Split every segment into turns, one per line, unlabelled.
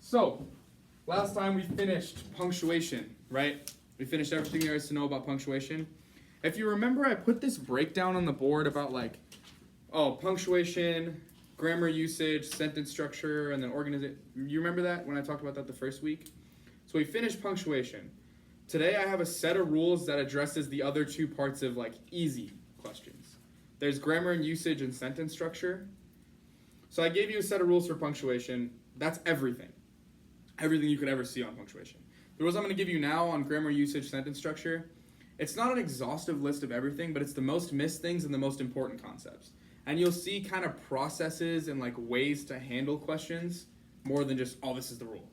So, last time we finished punctuation, right? We finished everything there is to know about punctuation. If you remember, I put this breakdown on the board about punctuation, grammar usage, sentence structure, and then organization. You remember that when I talked about that the first week? So we finished punctuation. Today I have a set of rules that addresses the other two parts of easy questions. There's grammar and usage and sentence structure. So I gave you a set of rules for punctuation. That's everything. Everything you could ever see on punctuation. The rules I'm going to give you now on grammar, usage, sentence structure, it's not an exhaustive list of everything, but it's the most missed things and the most important concepts. And you'll see kind of processes and ways to handle questions more than just, oh, this is the rule.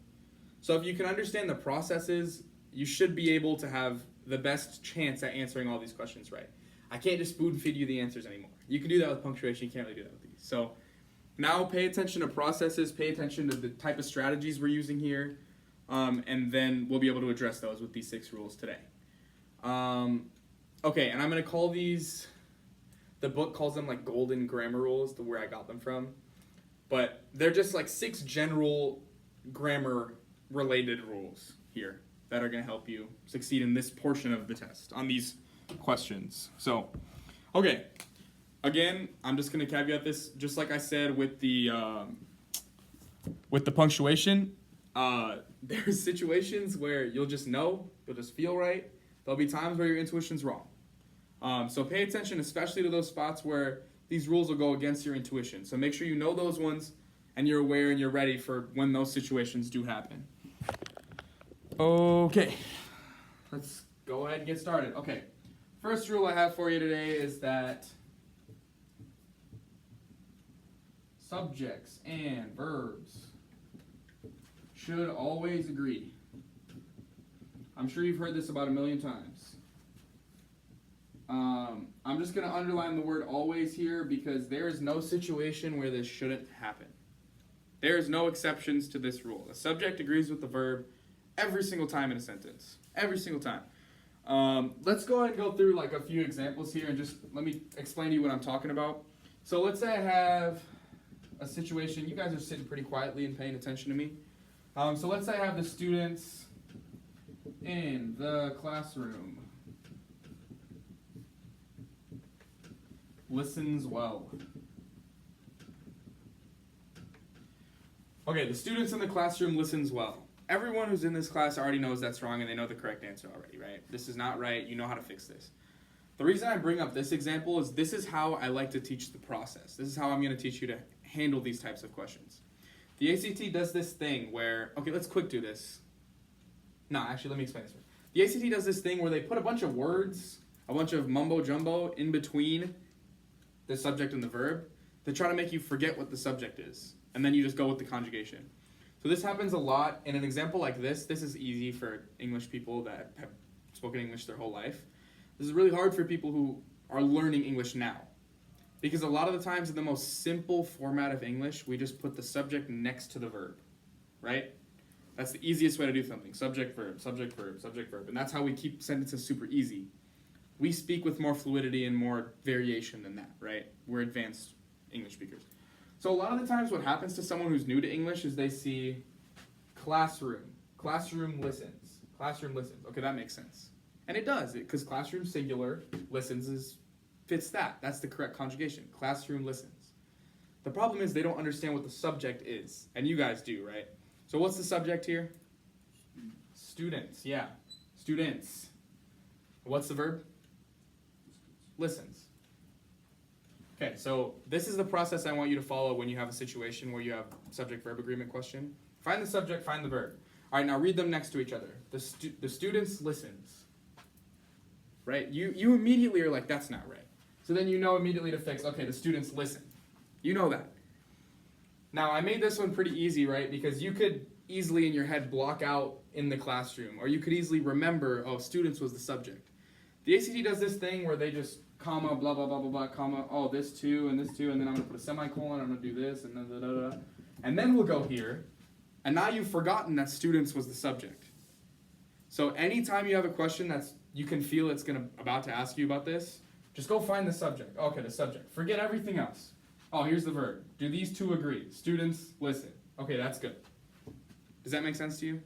So if you can understand the processes, you should be able to have the best chance at answering all these questions right. I can't just spoon feed you the answers anymore. You can do that with punctuation, you can't really do that with these. So now pay attention to processes, pay attention to the type of strategies we're using here, and then we'll be able to address those with these 6 rules today. Okay, and I'm going to call these, the book calls them golden grammar rules, where I got them from. But they're just 6 general grammar related rules here that are going to help you succeed in this portion of the test on these questions. So, okay. Again, I'm just going to caveat this, just like I said with the punctuation. There's situations where you'll just feel right. There'll be times where your intuition's wrong. So pay attention, especially to those spots where these rules will go against your intuition. So make sure you know those ones and you're aware and you're ready for when those situations do happen. Okay, let's go ahead and get started. Okay, first rule I have for you today is that subjects and verbs should always agree. I'm sure you've heard this about a million times. I'm just going to underline the word always here because there is no situation where this shouldn't happen. There is no exceptions to this rule. The subject agrees with the verb every single time in a sentence. Every single time. Let's go ahead and go through a few examples here and just let me explain to you what I'm talking about. So let's say I have a situation. You guys are sitting pretty quietly and paying attention to me. So let's say I have the students in the classroom. Listens well. Okay, the students in the classroom listens well. Everyone who's in this class already knows that's wrong and they know the correct answer already, right? This is not right. You know how to fix this. The reason I bring up this example is this is how I like to teach the process. This is how I'm going to teach you to handle these types of questions. The ACT does this thing where, okay, let's quick do this. No, actually, let me explain this first. The ACT does this thing where they put a bunch of words, a bunch of mumbo jumbo in between the subject and the verb to try to make you forget what the subject is. And then you just go with the conjugation. So this happens a lot. In an example like this is easy for English people that have spoken English their whole life. This is really hard for people who are learning English now. Because a lot of the times in the most simple format of English, we just put the subject next to the verb, right? That's the easiest way to do something. Subject, verb, subject, verb, subject, verb. And that's how we keep sentences super easy. We speak with more fluidity and more variation than that, right? We're advanced English speakers. So a lot of the times what happens to someone who's new to English is they see classroom. Classroom listens. Classroom listens. Okay, that makes sense. And it does, because classroom singular, listens fits that. That's the correct conjugation. Classroom listens. The problem is they don't understand what the subject is. And you guys do, right? So what's the subject here? Students, yeah. Students. What's the verb? Listens. Okay, so this is the process I want you to follow when you have a situation where you have subject-verb agreement question. Find the subject, find the verb. All right, now read them next to each other. The students listens. Right? You immediately are like, that's not right. So then you know immediately to fix, okay, the students listen. You know that. Now, I made this one pretty easy, right? Because you could easily in your head block out in the classroom, or you could easily remember, oh, students was the subject. The ACT does this thing where they just comma, blah, blah, blah, blah, blah, comma, oh, this too, and this too, and then I'm going to put a semicolon, I'm going to do this, and da, da, da, da. And then we'll go here, and now you've forgotten that students was the subject. So anytime you have a question that's, you can feel it's about to ask you about this, just go find the subject. Okay, the subject. Forget everything else. Oh, here's the verb. Do these two agree? Students listen. Okay, that's good. Does that make sense to you?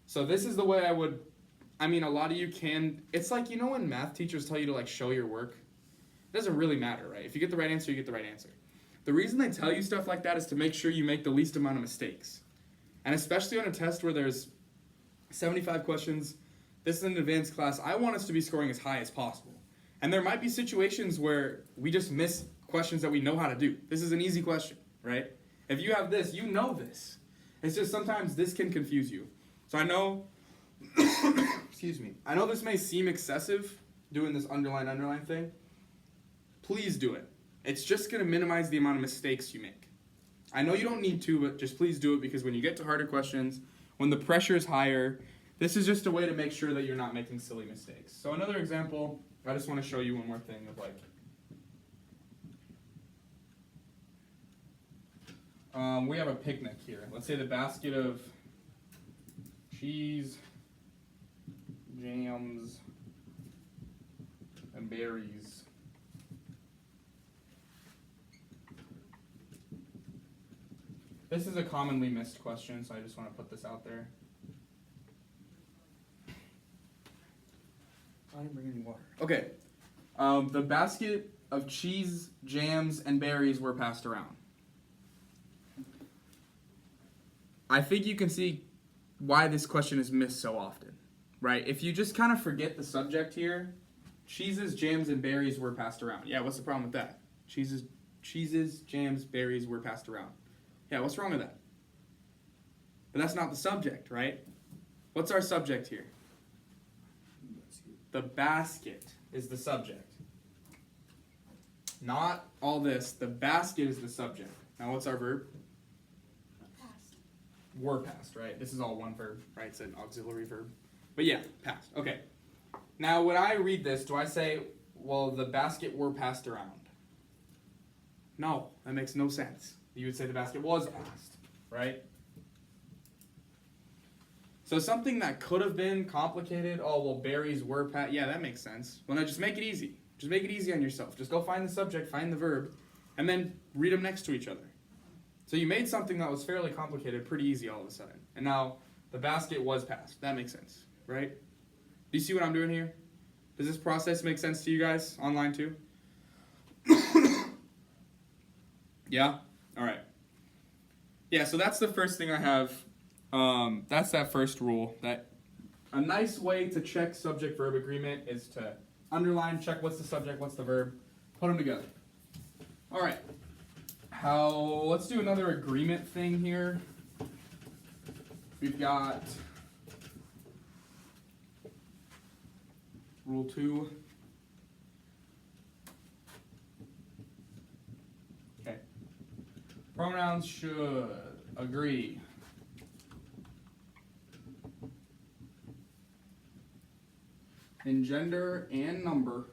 So this is the way I would, a lot of you can, it's like, when math teachers tell you to like show your work, it doesn't really matter, right? If you get the right answer, you get the right answer. The reason they tell you stuff like that is to make sure you make the least amount of mistakes. And especially on a test where there's 75 questions, this is an advanced class, I want us to be scoring as high as possible. And there might be situations where we just miss questions that we know how to do. This is an easy question, right? If you have this, you know this. It's just sometimes this can confuse you. So I know, excuse me, I know this may seem excessive, doing this underline thing. Please do it. It's just going to minimize the amount of mistakes you make. I know you don't need to, but just please do it, because when you get to harder questions, when the pressure is higher, this is just a way to make sure that you're not making silly mistakes. So another example, I just want to show you one more thing of we have a picnic here. Let's say the basket of cheese, jams, and berries. This is a commonly missed question, so I just want to put this out there. I didn't bring any water. Okay. The basket of cheese, jams, and berries were passed around. I think you can see why this question is missed so often, right? If you just kind of forget the subject here, cheeses, jams, and berries were passed around. Yeah, what's the problem with that? Cheeses, jams, berries were passed around. Yeah, what's wrong with that? But that's not the subject, right? What's our subject here? The basket is the subject. Not all this. The basket is the subject. Now what's our verb?
Passed.
Were passed, right? This is all one verb, right? It's an auxiliary verb. But yeah, passed. Okay. Now when I read this, do I say, well, the basket were passed around? No, that makes no sense. You would say the basket was passed, right? So something that could have been complicated, oh, well, berries were passed. Yeah, that makes sense. Well, now just make it easy. Just make it easy on yourself. Just go find the subject, find the verb, and then read them next to each other. So you made something that was fairly complicated pretty easy all of a sudden. And now the basket was passed. That makes sense, right? Do you see what I'm doing here? Does this process make sense to you guys online too? Yeah? All right. Yeah, so that's the first thing I have. That's that first rule. That a nice way to check subject-verb agreement is to underline, check what's the subject, what's the verb, put them together. All right. Let's do another agreement thing here. We've got rule 2. Okay. Pronouns should agree. In gender and number.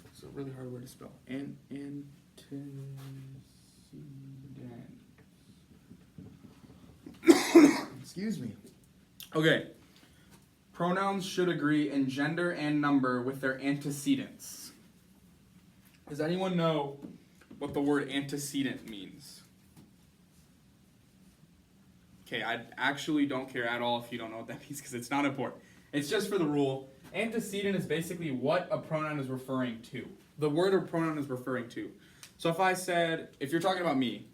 It's a really hard word to spell. Antecedent. Excuse me. Okay. Pronouns should agree in gender and number with their antecedents. Does anyone know what the word antecedent means? Okay, I actually don't care at all if you don't know what that means, because it's not important. It's just for the rule. Antecedent is basically what a pronoun is referring to. The word a pronoun is referring to. So if you're talking about me,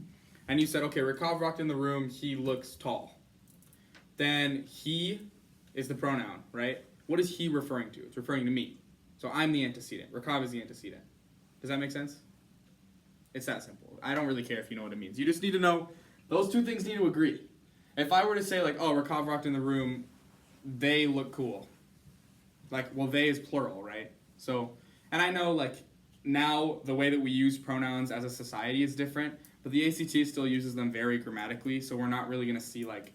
and you said, okay, Rakov walked in the room, he looks tall. Then he is the pronoun, right? What is he referring to? It's referring to me. So I'm the antecedent. Rakov is the antecedent. Does that make sense? It's that simple. I don't really care if you know what it means. You just need to know those two things need to agree. If I were to say, like, oh, Rakov walked in the room, they look cool. Like, well, they is plural, right? So, and I know, like, now the way that we use pronouns as a society is different, but the ACT still uses them very grammatically, so we're not really going to see, like,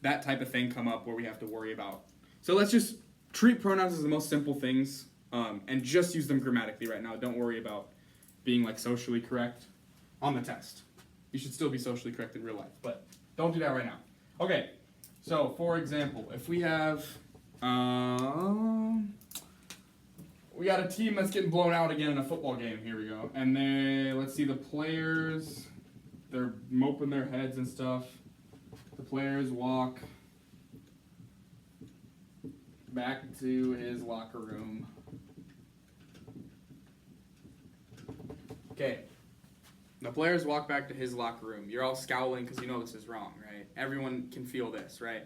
that type of thing come up where we have to worry about. So let's just treat pronouns as the most simple things, and just use them grammatically right now. Don't worry about being, like, socially correct on the test. You should still be socially correct in real life, but don't do that right now. Okay, so for example, if we have we got a team that's getting blown out again in a football game. Here we go. And let's see, the players, they're moping their heads and stuff. The players walk back to his locker room. Okay. The players walk back to his locker room. You're all scowling because you know this is wrong, right? Everyone can feel this, right?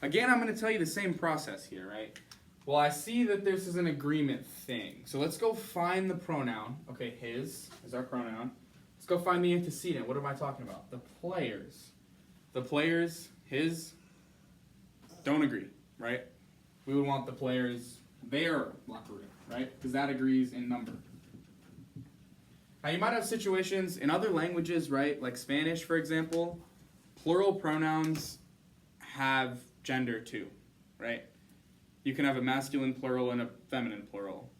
Again, I'm going to tell you the same process here, right? Well, I see that this is an agreement thing. So let's go find the pronoun. Okay, his is our pronoun. Let's go find the antecedent. What am I talking about? The players. The players, his, don't agree, right? We would want the players, their locker room, right? Because that agrees in number. Now, you might have situations in other languages, right? Like Spanish, for example, plural pronouns have gender too, right? You can have a masculine plural and a feminine plural.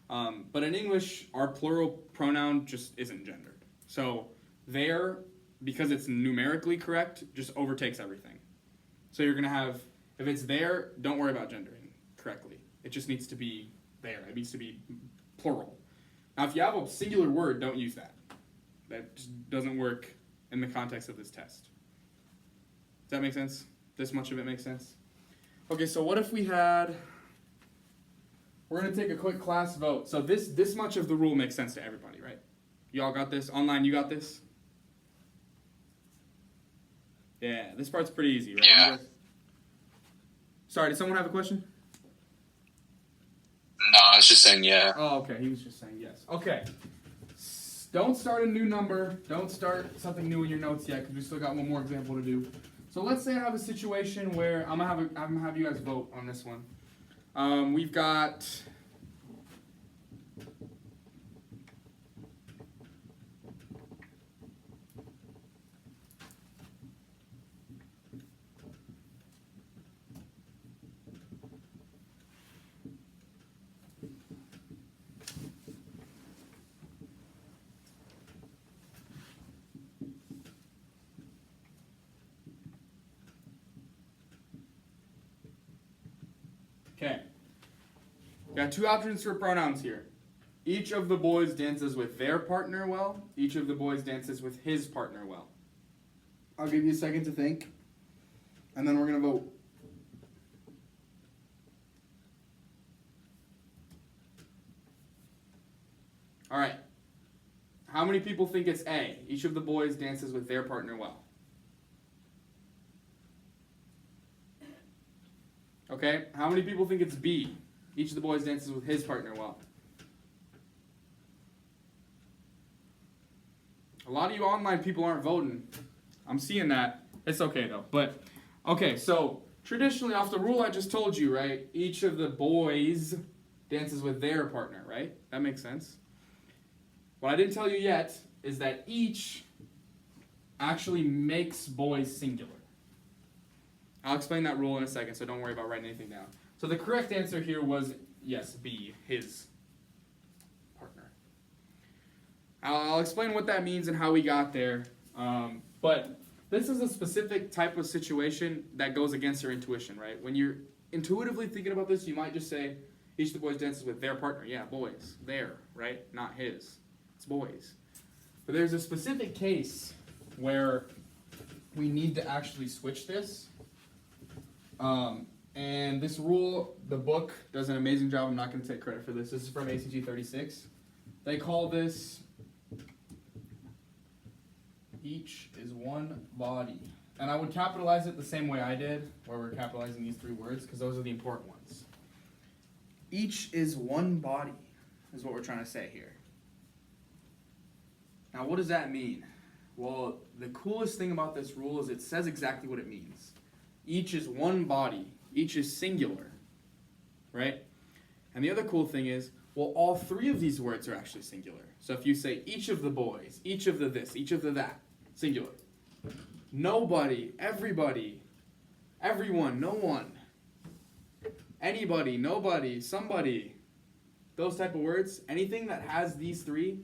But in English, our plural pronoun just isn't gendered. So there, because it's numerically correct, just overtakes everything. So you're going to have, if it's there, don't worry about gendering correctly. It just needs to be there. It needs to be plural. Now, if you have a singular word, don't use that. That just doesn't work in the context of this test. Does that make sense? This much of it makes sense? Okay, so what if we had, we're going to take a quick class vote. So this much of the rule makes sense to everybody, right? You all got this? Online, you got this? Yeah, this part's pretty easy, right?
Yeah.
Sorry, did someone have a question?
No, I was just saying yeah.
Oh, okay, he was just saying yes. Okay. Don't start a new number. Don't start something new in your notes yet, because we still got one more example to do. So let's say I have a situation where I'm gonna have you guys vote on this one. We've got okay. Got two options for pronouns here. Each of the boys dances with their partner well. Each of the boys dances with his partner well. I'll give you a second to think, and then we're going to vote. All right. How many people think it's A? Each of the boys dances with their partner well. Okay. How many people think it's B? Each of the boys dances with his partner well. A lot of you online people aren't voting. I'm seeing that. It's okay though. But, okay, so traditionally off the rule I just told you, right? Each of the boys dances with their partner, right? That makes sense. What I didn't tell you yet is that each actually makes boys singular. I'll explain that rule in a second, so don't worry about writing anything down. So the correct answer here was, yes, B, his partner. I'll explain what that means and how we got there. But this is a specific type of situation that goes against your intuition, right? When you're intuitively thinking about this, you might just say, each of the boys dances with their partner. Yeah, boys. Their, right? Not his. It's boys. But there's a specific case where we need to actually switch this. And this rule, the book does an amazing job. I'm not going to take credit for this. This is from ACG 36. They call this each is one body. And I would capitalize it the same way I did, where we're capitalizing these three words, because those are the important ones. Each is one body, is what we're trying to say here. Now, what does that mean? Well, the coolest thing about this rule is it says exactly what it means. Each is one body. Each is singular, right? And the other cool thing is, well, all three of these words are actually singular. So if you say each of the boys, each of the this, each of the that, singular. Nobody, everybody, everyone, no one, anybody, nobody, somebody, those type of words, anything that has these three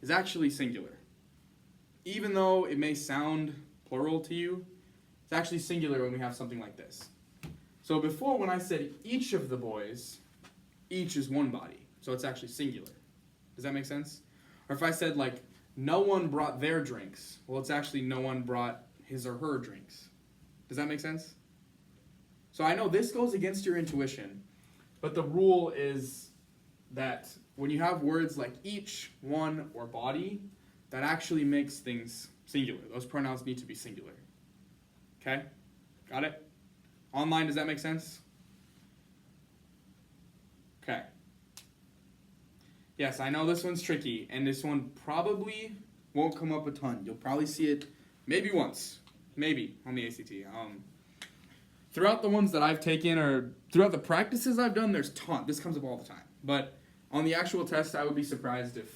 is actually singular. Even though it may sound plural to you, it's actually singular when we have something like this. So before, when I said each of the boys, each is one body. So it's actually singular. Does that make sense? Or if I said, like, no one brought their drinks, well, it's actually no one brought his or her drinks. Does that make sense? So I know this goes against your intuition, but the rule is that when you have words like each, one, or body, that actually makes things singular. Those pronouns need to be singular. Okay? Got it? Online, does that make sense? Okay. Yes, I know this one's tricky, and this one probably won't come up a ton. You'll probably see it maybe once, maybe on the ACT. Throughout the ones that I've taken, or throughout the practices I've done, there's ton. This comes up all the time. But on the actual test, I would be surprised if,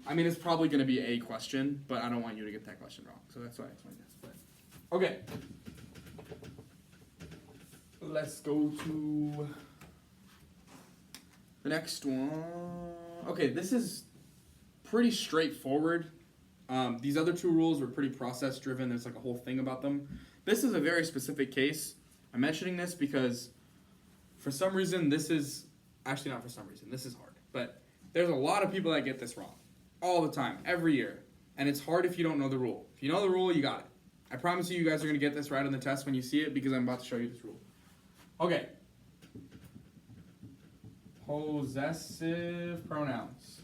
I mean, it's probably going to be a question, but I don't want you to get that question wrong. So that's why I explained this. But, okay. Let's go to the next one. Okay, this is pretty straightforward. These other two rules were pretty process driven. There's like a whole thing about them. This is a very specific case. I'm mentioning this because for some reason this is, actually not for some reason, this is hard. But there's a lot of people that get this wrong. All the time, every year. And it's hard if you don't know the rule. If you know the rule, you got it. I promise you guys are going to get this right on the test when you see it because I'm about to show you this rule. Okay. Possessive pronouns.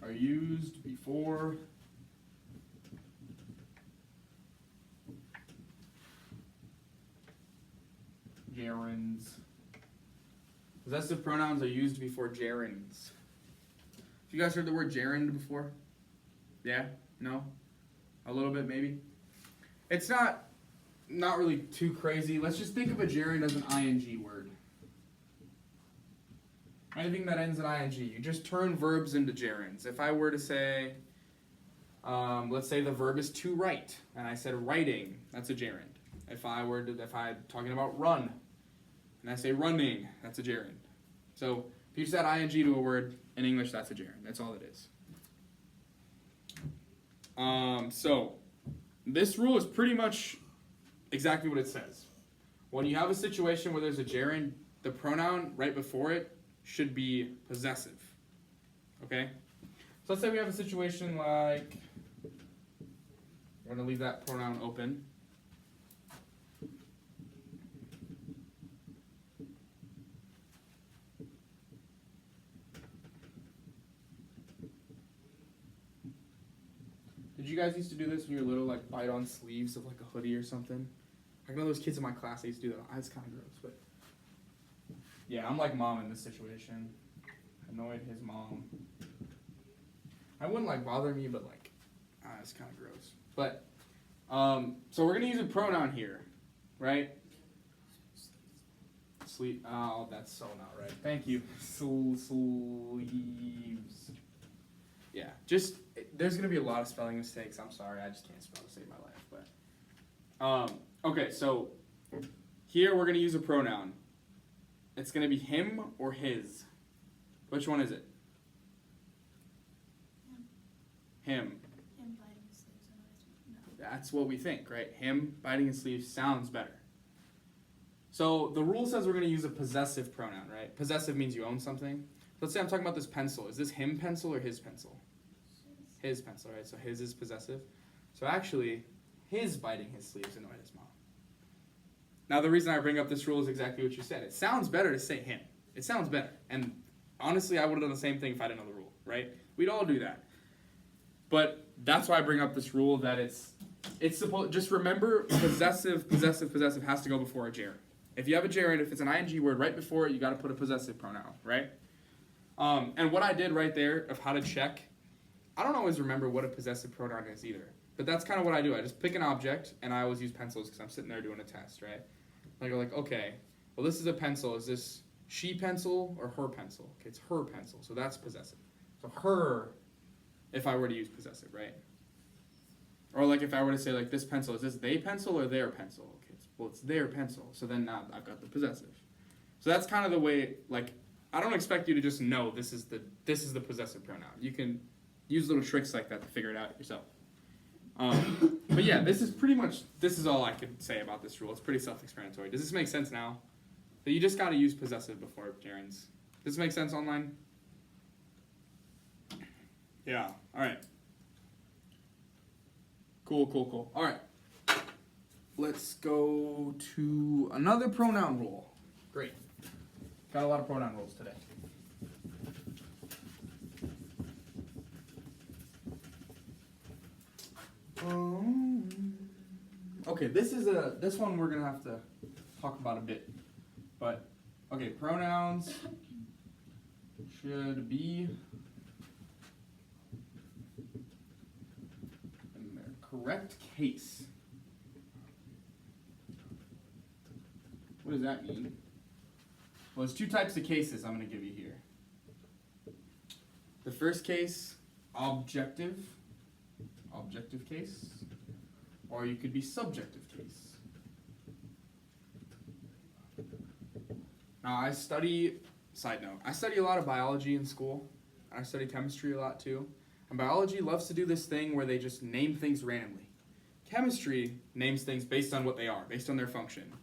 Are used before gerunds. Possessive pronouns are used before gerunds. Have you guys heard the word gerund before? Yeah? No? A little bit, maybe? It's not really too crazy. Let's just think of a gerund as an ing word. Anything that ends in ing. You just turn verbs into gerunds. If I were to say, let's say the verb is to write, and I said writing, that's a gerund. If I'm talking about run, and I say running, that's a gerund. So if you just add ing to a word in English, that's a gerund. That's all it is. So this rule is pretty much exactly what it says. When you have a situation where there's a gerund, the pronoun right before it should be possessive. Okay? So let's say we have a situation like, we're going to leave that pronoun open. Did you guys used to do this when you were little, like bite on sleeves of like a hoodie or something? I know those kids in my class, they used to do that. It's kind of gross, but yeah, I'm like mom in this situation. Annoyed his mom. I wouldn't like bother me, but like, it's kind of gross. But, so we're gonna use a pronoun here, right? Sleep. Oh, that's so not right. Thank you. Sleeves. Yeah, there's going to be a lot of spelling mistakes. I'm sorry, I just can't spell to save my life. But okay, so here we're going to use a pronoun. It's going to be him or his. Which one is it? Him.
Him biting his sleeves. No.
That's what we think, right? Him biting his sleeves sounds better. So the rule says we're going to use a possessive pronoun, right? Possessive means you own something. Let's say I'm talking about this pencil. Is this him pencil or his pencil? His pencil, right? So his is possessive. So actually, his biting his sleeves annoyed his mom. Now the reason I bring up this rule is exactly what you said. It sounds better to say him. It sounds better. And honestly, I would have done the same thing if I didn't know the rule, right? We'd all do that. But that's why I bring up this rule that it's supposed, just remember possessive has to go before a gerund. If you have a gerund, if it's an ing word right before it, you got to put a possessive pronoun, right? And what I did right there of how to check, I don't always remember what a possessive pronoun is either. But that's kind of what I do. I just pick an object, and I always use pencils because I'm sitting there doing a test, right? I go like, okay, well, this is a pencil. Is this she pencil or her pencil? Okay, it's her pencil, so that's possessive. So her, if I were to use possessive, right? Or like if I were to say like this pencil, is this they pencil or their pencil? Okay, it's their pencil. So then now I've got the possessive. So that's kind of the way, like, I don't expect you to just know this is the possessive pronoun. You can use little tricks like that to figure it out yourself. But yeah, this is all I could say about this rule. It's pretty self-explanatory. Does this make sense now? That you just got to use possessive before gerunds. Does this make sense online? Yeah. All right. Cool. All right. Let's go to another pronoun rule. Great. Got a lot of pronoun rules today. Okay, this one we're gonna have to talk about a bit, but okay, pronouns should be in their correct case. What does that mean? Well, there's two types of cases I'm going to give you here. The first case, objective case, or you could be subjective case. Now, side note, I study a lot of biology in school. I study chemistry a lot too. And biology loves to do this thing where they just name things randomly. Chemistry names things based on what they are, based on their function.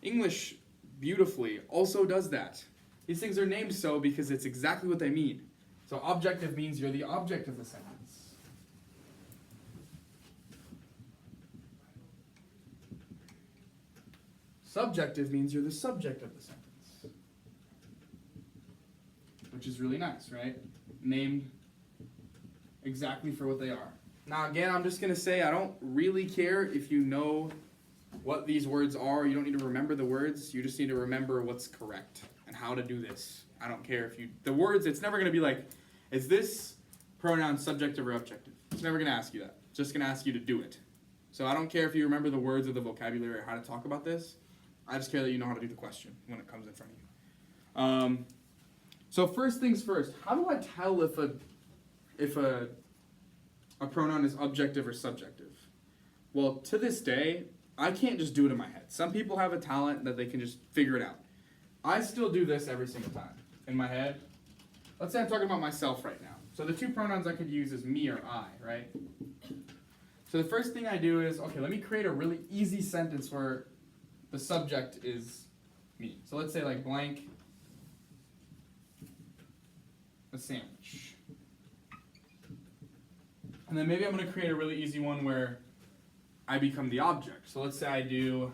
English, beautifully, also does that. These things are named so because it's exactly what they mean. So objective means you're the object of the sentence. Subjective means you're the subject of the sentence. Which is really nice, right? Named exactly for what they are. Now again, I'm just going to say I don't really care if you know what these words are. You don't need to remember the words. You just need to remember what's correct and how to do this. I don't care if the words, it's never going to be like, is this pronoun subjective or objective? It's never going to ask you that. It's just going to ask you to do it. So I don't care if you remember the words or the vocabulary or how to talk about this. I just care that you know how to do the question when it comes in front of you. So first things first, how do I tell if a pronoun is objective or subjective? Well, to this day, I can't just do it in my head. Some people have a talent that they can just figure it out. I still do this every single time in my head. Let's say I'm talking about myself right now. So the two pronouns I could use is me or I, right? So the first thing I do is, okay, let me create a really easy sentence where the subject is me. So let's say like blank a sandwich. And then maybe I'm going to create a really easy one where I become the object. So let's say I do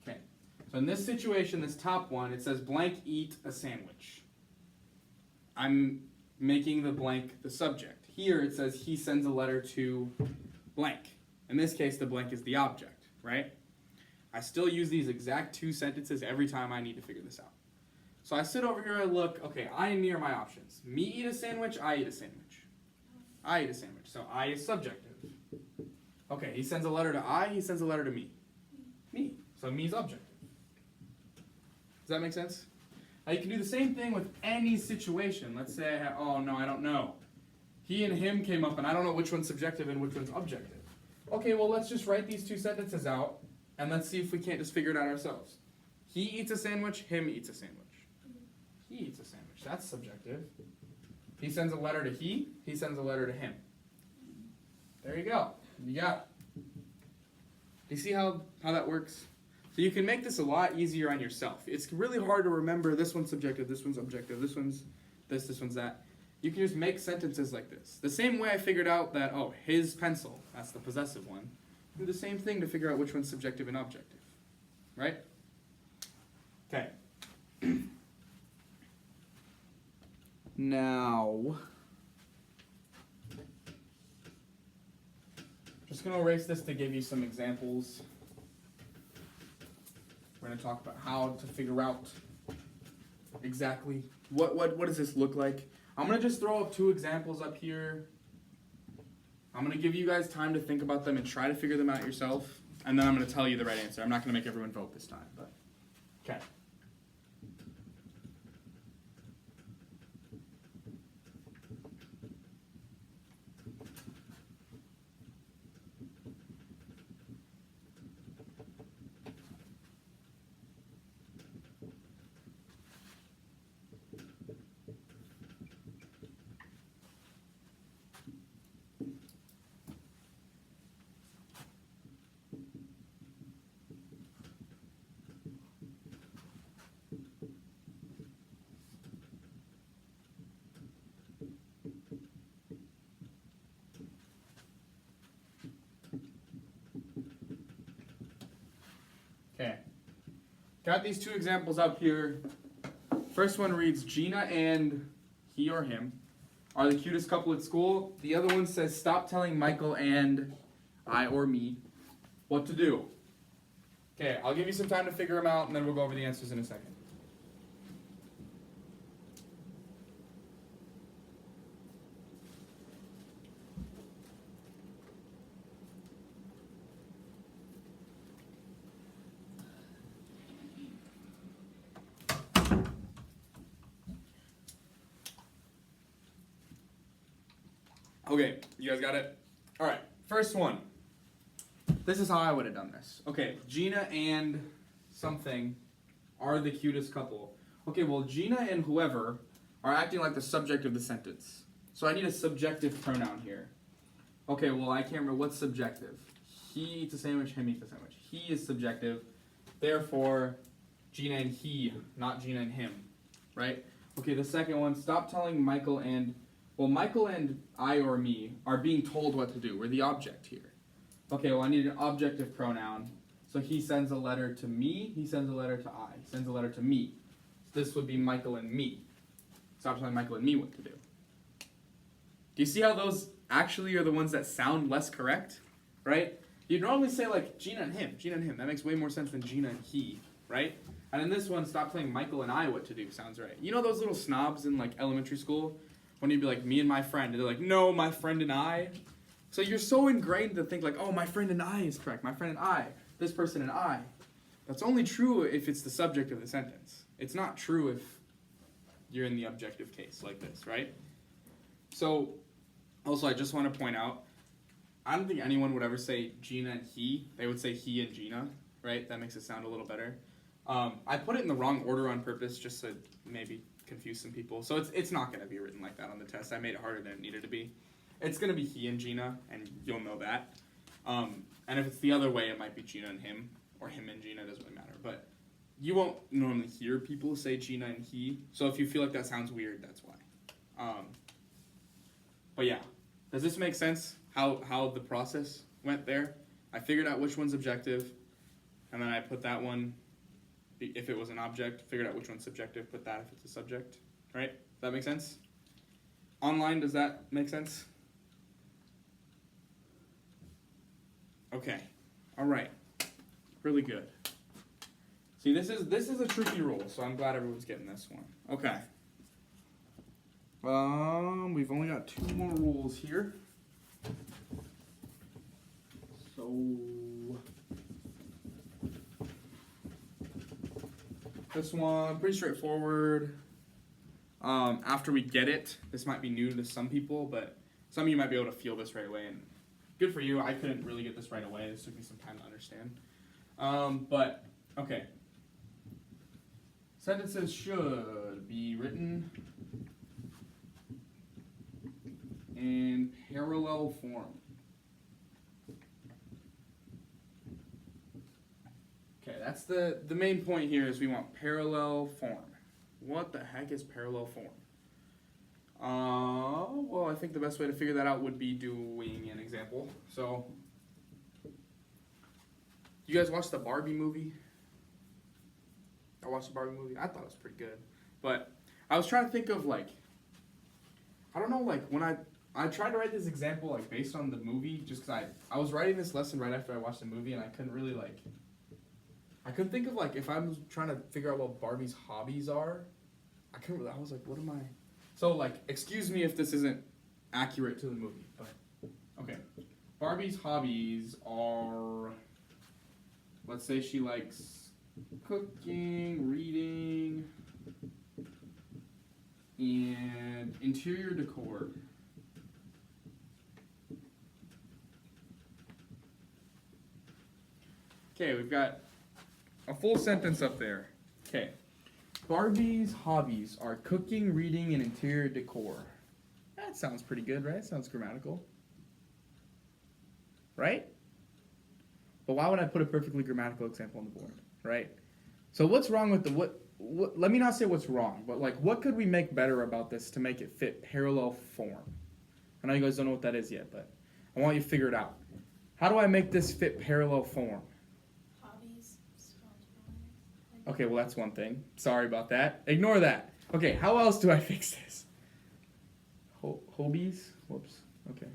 okay. So in this situation, this top one, it says blank eat a sandwich. I'm making the blank the subject. Here it says he sends a letter to blank. In this case, the blank is the object, right? I still use these exact two sentences every time I need to figure this out. So I sit over here and look, okay, I and me are my options. Me eat a sandwich, I eat a sandwich. I eat a sandwich, so I is subjective. Okay, he sends a letter to I, he sends a letter to me. Me, so me is objective. Does that make sense? Now you can do the same thing with any situation. Let's say I don't know. He and him came up and I don't know which one's subjective and which one's objective. Okay, well let's just write these two sentences out and let's see if we can't just figure it out ourselves. He eats a sandwich, him eats a sandwich. He eats a sandwich. That's subjective. He sends a letter to he sends a letter to him. There you go. You got it. Do you see how that works? So you can make this a lot easier on yourself. It's really hard to remember this one's subjective, this one's objective, this one's this one's that. You can just make sentences like this. The same way I figured out that, his pencil, that's the possessive one. Do the same thing to figure out which one's subjective and objective. Right? Okay. Now, just going to erase this to give you some examples. We're going to talk about how to figure out exactly what does this look like. I'm going to just throw up two examples up here. I'm going to give you guys time to think about them and try to figure them out yourself. And then I'm going to tell you the right answer. I'm not going to make everyone vote this time. But okay. Got these two examples up here. First one reads, Gina and he or him are the cutest couple at school. The other one says, stop telling Michael and I or me what to do. Okay, I'll give you some time to figure them out, and then we'll go over the answers in a second. Okay, you guys got it? All right, first one. This is how I would have done this. Okay, Gina and something are the cutest couple. Okay, well, Gina and whoever are acting like the subject of the sentence. So I need a subjective pronoun here. Okay, well, I can't remember what's subjective. He eats a sandwich, him eats a sandwich. He is subjective. Therefore, Gina and he, not Gina and him, right? Okay, the second one, stop telling Michael and... Well, Michael and I or me are being told what to do. We're the object here. Okay, well, I need an objective pronoun. So he sends a letter to me. He sends a letter to I. He sends a letter to me. So this would be Michael and me. Stop telling Michael and me what to do. Do you see how those actually are the ones that sound less correct? Right? You'd normally say, like, Gina and him. Gina and him. That makes way more sense than Gina and he. Right? And in this one, stop telling Michael and I what to do sounds right. You know those little snobs in, like, elementary school? When you'd be like, me and my friend, and they're like, no, my friend and I. So you're so ingrained to think like, oh, my friend and I is correct. My friend and I, this person and I. That's only true if it's the subject of the sentence. It's not true if you're in the objective case like this, right? So, also, I just want to point out, I don't think anyone would ever say Gina and he. They would say he and Gina, right? That makes it sound a little better. I put it in the wrong order on purpose just to maybe confuse some people. So it's not going to be written like that on the test. I made it harder than it needed to be. It's going to be he and Gina, and you'll know that. And if it's the other way, it might be Gina and him, or him and Gina. It doesn't really matter. But you won't normally hear people say Gina and he. So if you feel like that sounds weird, that's why. But yeah, does this make sense? How the process went there? I figured out which one's objective, and then I put that one. If it was an object, figured out which one's subjective, put that if it's a subject, right? Does that make sense? Online, does that make sense? Okay, all right, really good. See, this is a tricky rule, so I'm glad everyone's getting this one. Okay. We've only got 2 more rules here. So... This one, pretty straightforward. After we get it, this might be new to some people, but some of you might be able to feel this right away, and good for you. I couldn't really get this right away. This took me some time to understand. But, okay. Sentences should be written in parallel form. Okay, that's the main point here is we want parallel form. What the heck is parallel form? Well, I think the best way to figure that out would be doing an example. So, you guys watch the Barbie movie? I watched the Barbie movie. I thought it was pretty good. But I was trying to think of, like, I don't know, like, when I tried to write this example, like, based on the movie, just because I was writing this lesson right after I watched the movie, and I couldn't really, like, I couldn't think of, like, if I was trying to figure out what Barbie's hobbies are, I was like, what am I? So, like, excuse me if this isn't accurate to the movie, but, okay. Barbie's hobbies are, let's say she likes cooking, reading, and interior decor. Okay, we've got a full sentence up there. Okay. Barbie's hobbies are cooking, reading, and interior decor. That sounds pretty good, right? Sounds grammatical. Right? But why would I put a perfectly grammatical example on the board, right? So what's wrong with what let me not say what's wrong, but like what could we make better about this to make it fit parallel form? I know you guys don't know what that is yet, but I want you to figure it out. How do I make this fit parallel form?
Hobbies spelled wrong.
Okay, well that's one thing. Sorry about that. Ignore that. Okay, how else do I fix this? Hobbies? Whoops. Okay.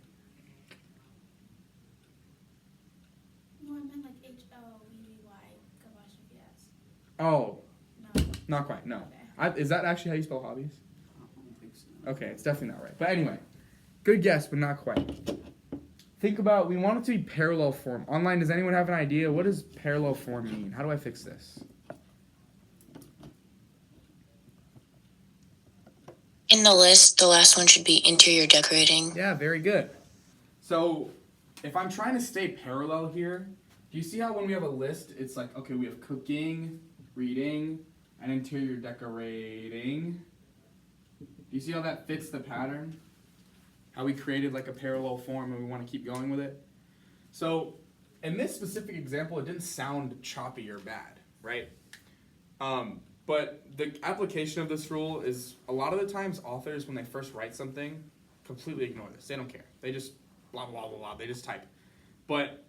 No, I meant like HOBBY, apostrophe S.
Oh,
No.
not quite. No.
Okay.
Is that actually how you spell hobbies?
I don't think so.
Okay, it's definitely not right. But anyway, good guess, but not quite. Think about, we want it to be parallel form. Online, does anyone have an idea? What does parallel form mean? How do I fix this?
In the list, the last one should be interior decorating.
Yeah, very good. So, if I'm trying to stay parallel here, do you see how when we have a list, it's like, okay, we have cooking, reading, and interior decorating. Do you see how that fits the pattern? How we created like a parallel form and we want to keep going with it? So, in this specific example, it didn't sound choppy or bad, right? But the application of this rule is a lot of the times authors, when they first write something, completely ignore this. They don't care. They just blah, blah, blah, blah. They just type. But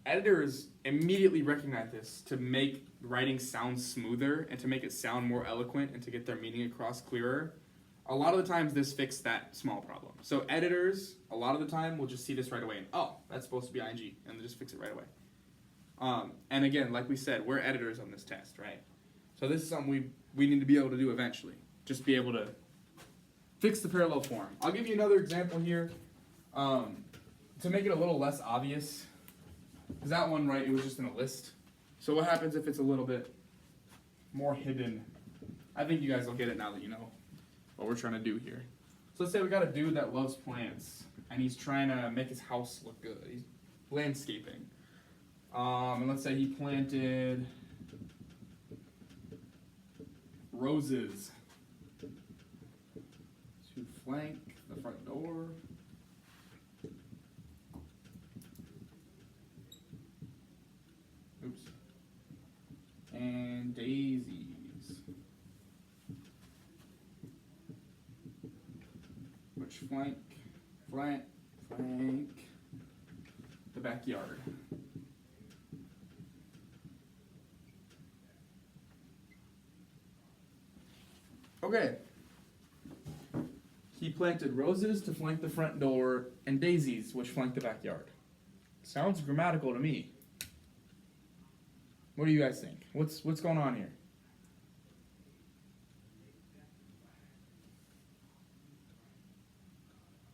editors immediately recognize this to make writing sound smoother and to make it sound more eloquent and to get their meaning across clearer. A lot of the times this fixed that small problem. So editors, a lot of the time, will just see this right away and, oh, that's supposed to be ing, and they just fix it right away. And again, like we said, we're editors on this test, right? So this is something we need to be able to do eventually. Just be able to fix the parallel form. I'll give you another example here to make it a little less obvious. Because that one, right, it was just in a list. So what happens if it's a little bit more hidden? I think you guys will get it now that you know what we're trying to do here. So let's say we got a dude that loves plants, and he's trying to make his house look good. He's landscaping. And let's say he planted roses to flank the front door. Oops. And daisies. Which flank the backyard. Okay. He planted roses to flank the front door and daisies which flank the backyard. Sounds grammatical to me. What do you guys think? What's going on here?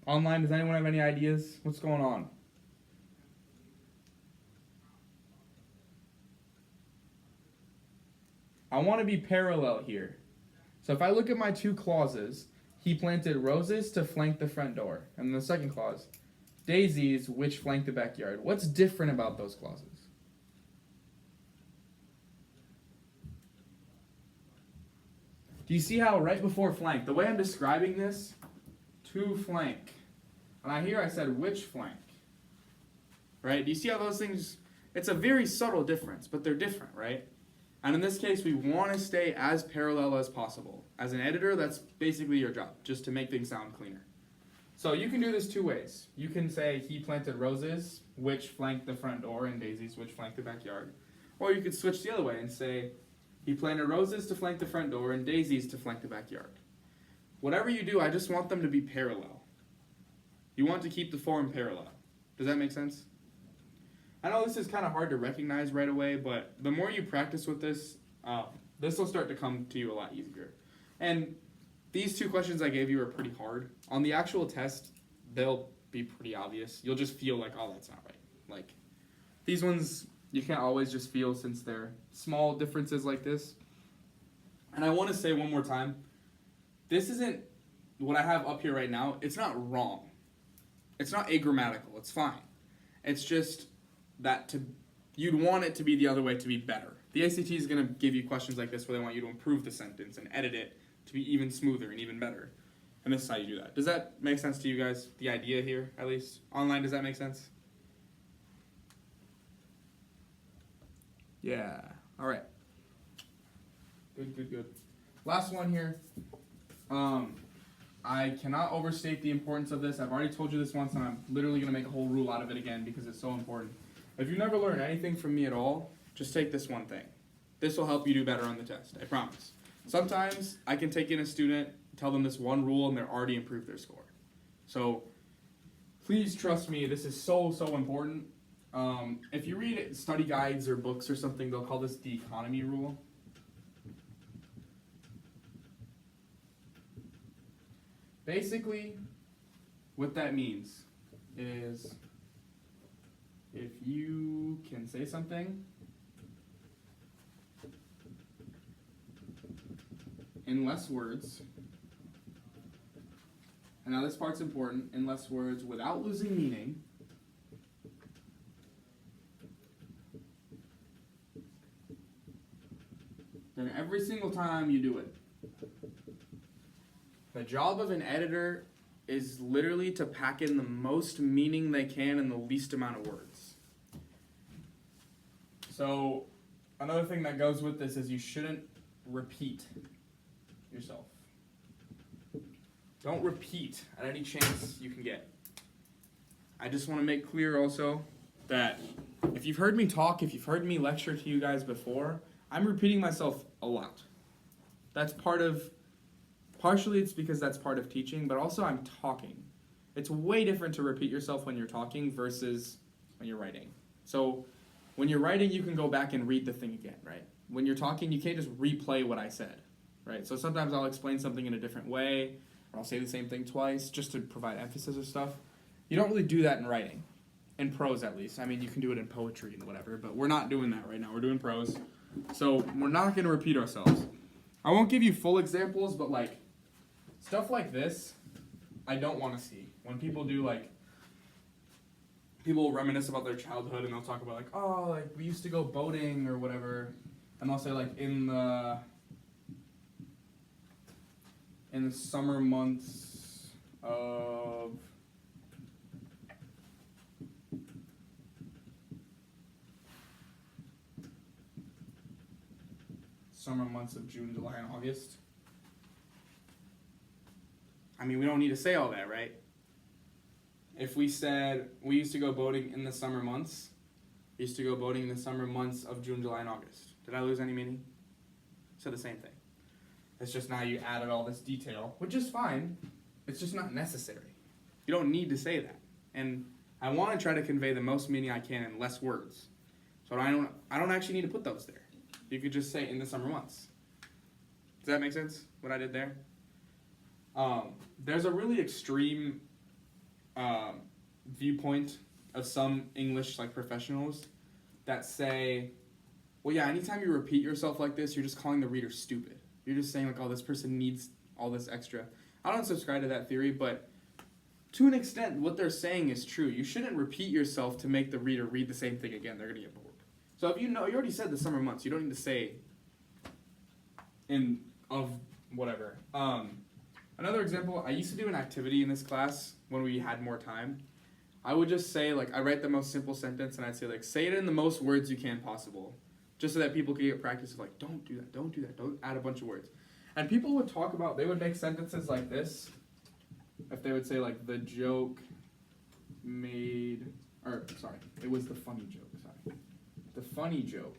Online, does anyone have any ideas? What's going on? I want to be parallel here. So if I look at my two clauses, he planted roses to flank the front door. And the second clause, daisies which flank the backyard. What's different about those clauses? Do you see how right before flank, the way I'm describing this, to flank, and I said which flank, right? Do you see how those things, it's a very subtle difference, but they're different, right? And in this case, we want to stay as parallel as possible. As an editor, that's basically your job, just to make things sound cleaner. So you can do this two ways. You can say he planted roses, which flank the front door, and daisies, which flank the backyard. Or you could switch the other way and say he planted roses to flank the front door and daisies to flank the backyard. Whatever you do, I just want them to be parallel. You want to keep the form parallel. Does that make sense? I know this is kind of hard to recognize right away, but the more you practice with this, this will start to come to you a lot easier. And these two questions I gave you are pretty hard. On the actual test, they'll be pretty obvious. You'll just feel like, oh, that's not right. Like, these ones, you can't always just feel since they're small differences like this. And I want to say one more time, this isn't what I have up here right now. It's not wrong. It's not agrammatical. It's fine. It's just that you'd want it to be the other way to be better. The ACT is going to give you questions like this where they want you to improve the sentence and edit it to be even smoother and even better. And this is how you do that. Does that make sense to you guys? The idea here, at least? Online, does that make sense? Yeah. All right. Good. Last one here. I cannot overstate the importance of this. I've already told you this once, and I'm literally going to make a whole rule out of it again because it's so important. If you never learn anything from me at all, just take this one thing. This will help you do better on the test, I promise. Sometimes I can take in a student, tell them this one rule, and they're already improved their score. So please trust me, this is so important. If you read study guides or books or something, they'll call this the economy rule. Basically, what that means is if you can say something in less words, and now this part's important, in less words without losing meaning, then every single time you do it. The job of an editor is literally to pack in the most meaning they can in the least amount of words. So, another thing that goes with this is you shouldn't repeat yourself. Don't repeat at any chance you can get. I just want to make clear also that if you've heard me talk, if you've heard me lecture to you guys before, I'm repeating myself a lot. That's partially it's because that's part of teaching, but also I'm talking. It's way different to repeat yourself when you're talking versus when you're writing. So when you're writing, you can go back and read the thing again, right? When you're talking, you can't just replay what I said, right? So sometimes I'll explain something in a different way, or I'll say the same thing twice just to provide emphasis or stuff. You don't really do that in writing, in prose at least. I mean, you can do it in poetry and whatever, but we're not doing that right now. We're doing prose. So we're not going to repeat ourselves. I won't give you full examples, but like stuff like this, I don't want to see. When people do like, people reminisce about their childhood and they'll talk about like, oh, like we used to go boating or whatever, and they'll say like in the summer months of June, July, and August. I mean, we don't need to say all that, right? If we said we used to go boating in the summer months, we used to go boating in the summer months of June, July, and August. Did I lose any meaning? Said the same thing. It's just now you added all this detail, which is fine. It's just not necessary. You don't need to say that. And I want to try to convey the most meaning I can in less words. So I don't actually need to put those there. You could just say in the summer months. Does that make sense, what I did there? There's a really extreme viewpoint of some English like professionals that say, well, yeah, anytime you repeat yourself like this, you're just calling the reader stupid. You're just saying like, oh, this person needs all this extra. I don't subscribe to that theory, but to an extent, what they're saying is true. You shouldn't repeat yourself to make the reader read the same thing again. They're going to get bored. So if you know, you already said the summer months. You don't need to say of whatever. Another example, I used to do an activity in this class when we had more time. I would just say, like, I write the most simple sentence, and I'd say, like, say it in the most words you can possible, just so that people could get practice of, like, don't do that, don't add a bunch of words. And people would talk about, they would make sentences like this, if they would say, like, the joke made, or, sorry, it was the funny joke, sorry. The funny joke.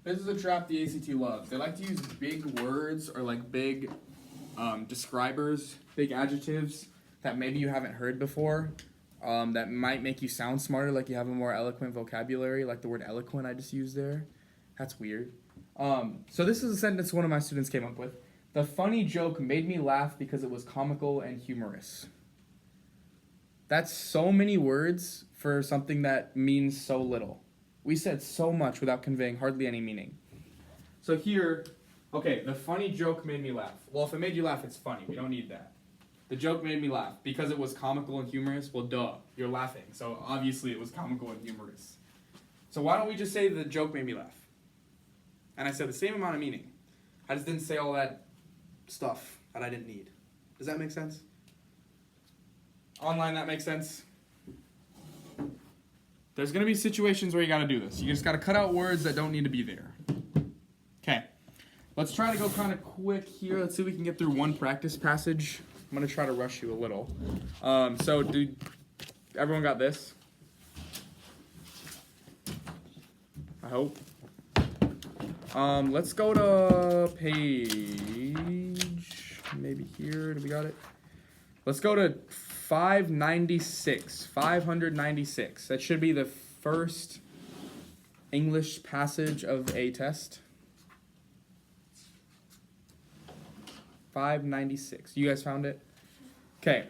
This is a trap the ACT loves. They like to use big words or like big describers, big adjectives that maybe you haven't heard before, that might make you sound smarter, like you have a more eloquent vocabulary, like the word eloquent I just used there. That's weird. So this is a sentence one of my students came up with. The funny joke made me laugh because it was comical and humorous. That's so many words for something that means so little. We said so much without conveying hardly any meaning. So here, okay, the funny joke made me laugh. Well, if it made you laugh, it's funny. We don't need that. The joke made me laugh because it was comical and humorous. Well, duh, you're laughing. So obviously it was comical and humorous. So why don't we just say the joke made me laugh? And I said the same amount of meaning. I just didn't say all that stuff that I didn't need. Does that make sense? Online, that makes sense? There's going to be situations where you got to do this. You just got to cut out words that don't need to be there. Okay. Let's try to go kind of quick here. Let's see if we can get through one practice passage. I'm going to try to rush you a little. So, everyone got this? I hope. Let's go to page, maybe here. Do we got it? Let's go to 596. 596. That should be the first English passage of a test. 596. You guys found it? Okay.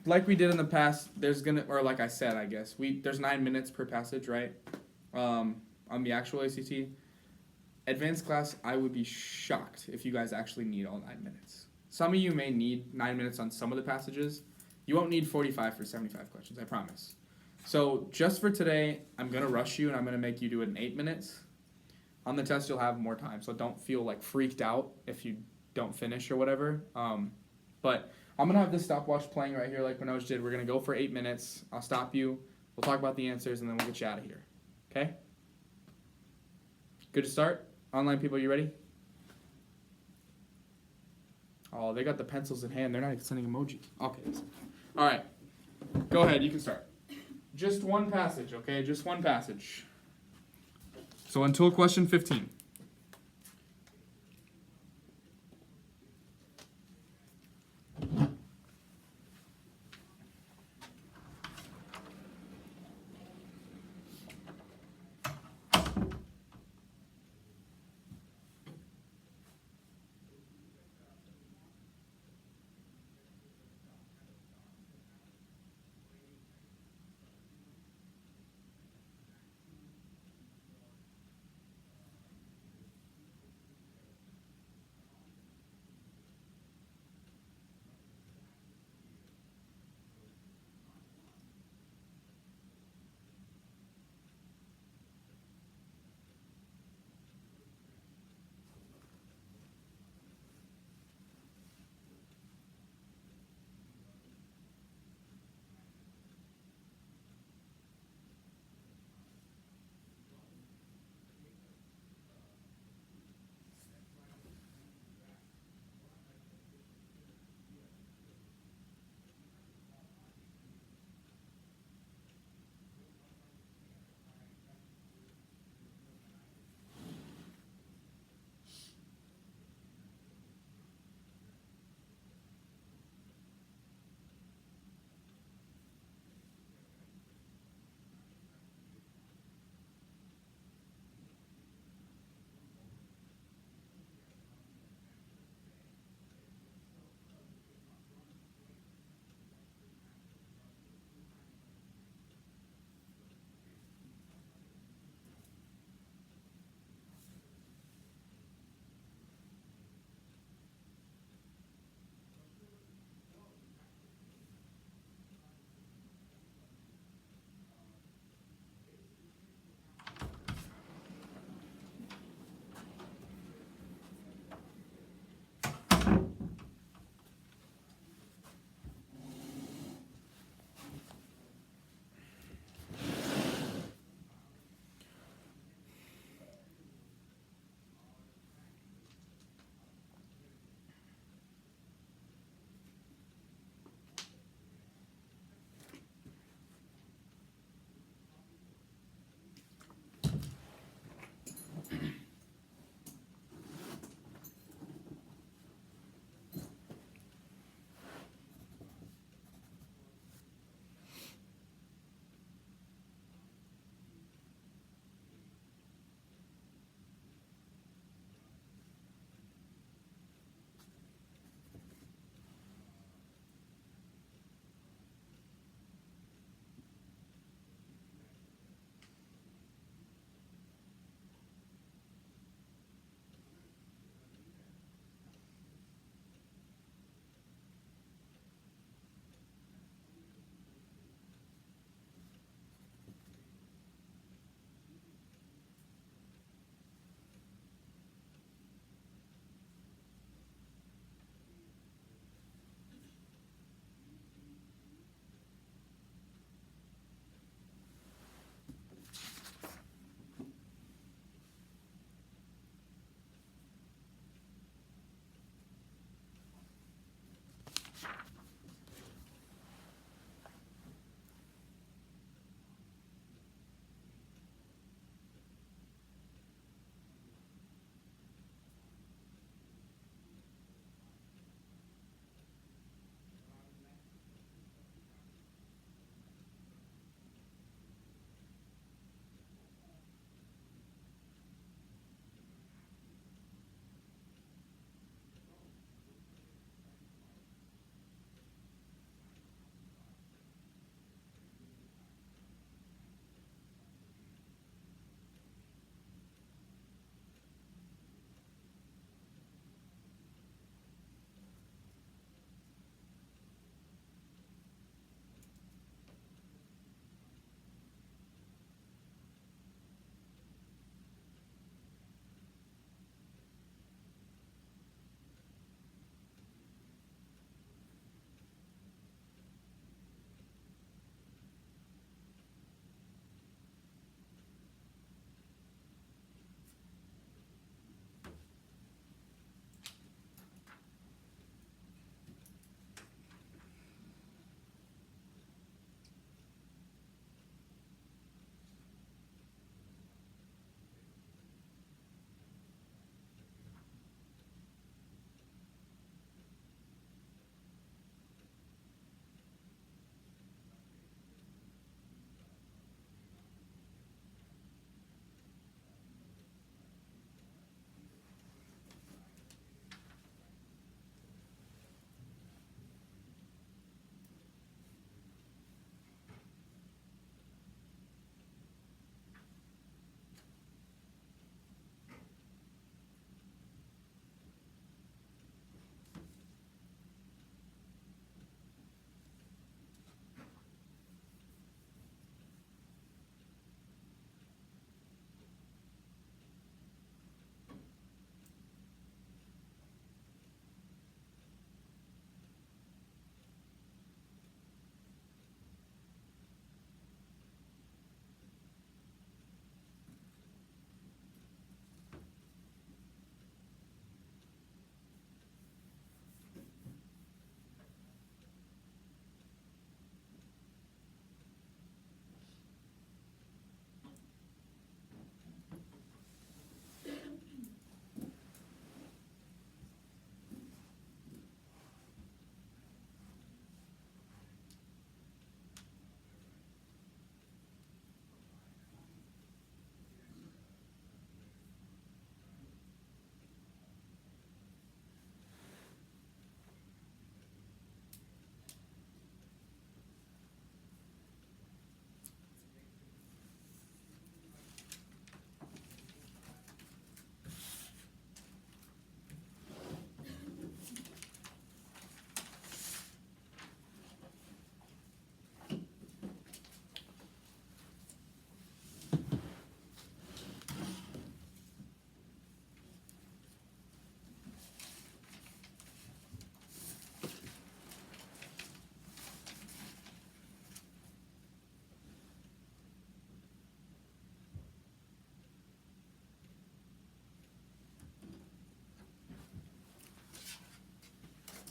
Like we did in the past, or like I said, I guess there's 9 minutes per passage, right? On the actual ACT. Advanced class, I would be shocked if you guys actually need all 9 minutes. Some of you may need 9 minutes on some of the passages. You won't need 45 for 75 questions, I promise. So just for today, I'm going to rush you and I'm going to make you do it in 8 minutes. On the test, you'll have more time, so don't feel like freaked out if you don't finish or whatever. But I'm going to have this stopwatch playing right here like Manoj did. We're going to go for 8 minutes. I'll stop you. We'll talk about the answers, and then we'll get you out of here. Okay? Good to start? Online people, you ready? Oh, they got the pencils in hand. They're not even sending emojis. Okay. All right. Go ahead. You can start. Just one passage, okay? Just one passage. So until question 15.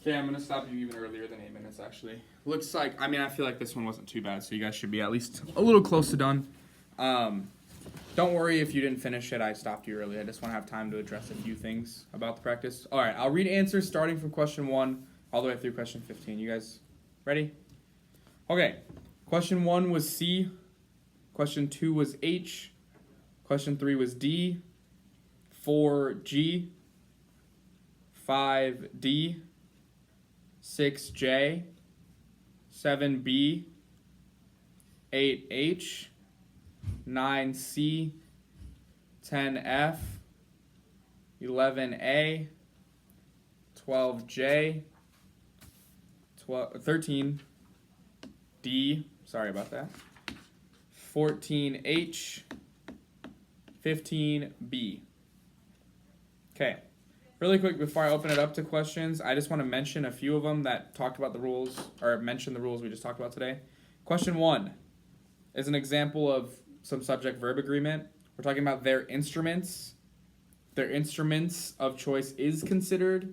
Okay, I'm gonna stop you even earlier than 8 minutes. Actually, looks like. I feel like this one wasn't too bad, so you guys should be at least a little close to done. Don't worry if you didn't finish it. I stopped you early. I just want to have time to address a few things about the practice. All right, I'll read answers starting from question 1 all the way through question 15. You guys ready? Okay. Question 1 was C. Question 2 was H. Question 3 was D. 4 G. 5 D. 6 J. 7 B. 8 H. 9 C. 10 F. 11 A. 12 J. 13 D. Sorry about that. 14 H. 15 B. Okay. Really quick before I open it up to questions, I just want to mention a few of them that talked about the rules, or mentioned the rules we just talked about today. Question 1 is an example of some subject-verb agreement. We're talking about their instruments. Their instruments of choice is considered.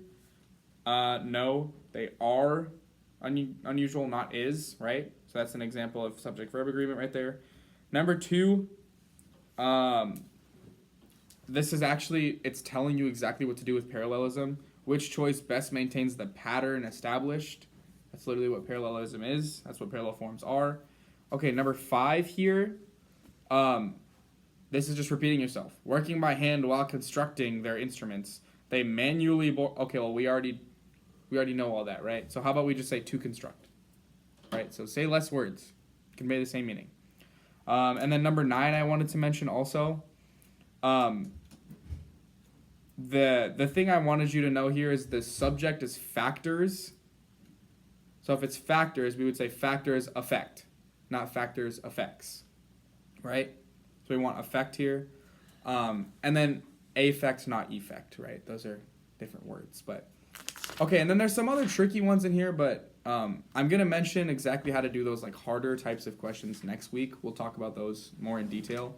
No, they are unusual, not is, right? So that's an example of subject-verb agreement right there. Number 2, this is actually, it's telling you exactly what to do with parallelism. Which choice best maintains the pattern established? That's literally what parallelism is. That's what parallel forms are. Okay, number 5 here. This is just repeating yourself. Working by hand while constructing their instruments. They manually, okay, well, we already know all that, right? So how about we just say to construct, right? So say less words. Convey the same meaning. And then number 9 I wanted to mention also. The thing I wanted you to know here is the subject is factors. So if it's factors, we would say factors affect, not factors effects, right? So we want effect here. And then affect, not effect, right? Those are different words, but okay. And then there's some other tricky ones in here, but I'm gonna mention exactly how to do those like harder types of questions next week. We'll talk about those more in detail.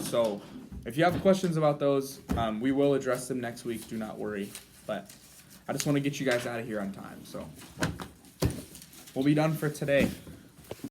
So if you have questions about those, we will address them next week. Do not worry. But I just want to get you guys out of here on time. So we'll be done for today.